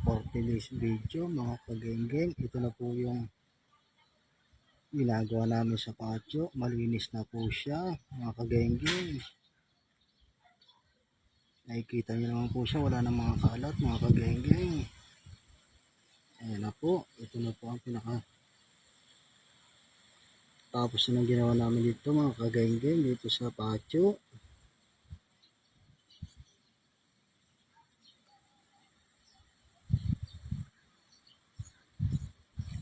for today's video mga kagenggeng. Ito na po yung ginagawa namin sa patio. Malinis na po siya mga kagenggeng. Nakikita nyo naman po siya, wala na mga kalat mga kagenggeng. Ayan na po, ito na po ang tapos na ginawa namin dito mga kagenggeng, dito sa patio.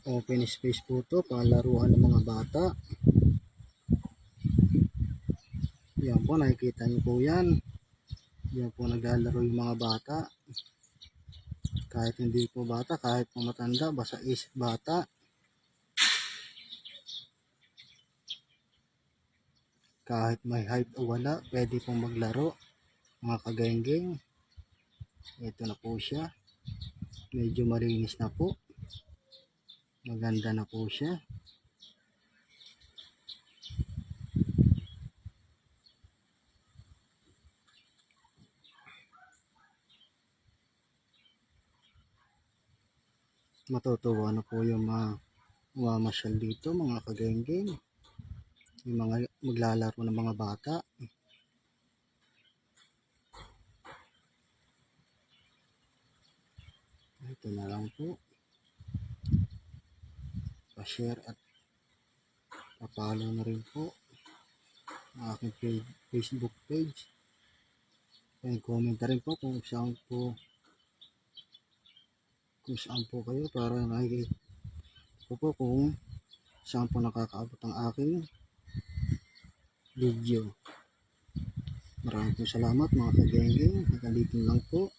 Open space po to, panglaruan ng mga bata. Yan po, nakikita nyo po yan. Yan po naglalaro yung mga bata. Kahit hindi po bata, kahit po matanda, basta isip bata. Kahit may height o wala, pwede pong maglaro mga kagenggeng. Ito na po siya. Medyo malinis na po. Maganda na po siya. Matutuwa na po yung mamasyal dito mga kagenggeng. Yung mga maglalaro ng mga bata. Ito na lang po. Pa-share at pa-follow na rin po ang aking Facebook page. Comment na rin po kung saan po kayo para nakikita po kung saan po nakakaabot ang aking video. Maraming salamat mga kagenggeng. Hanggang dito lang po.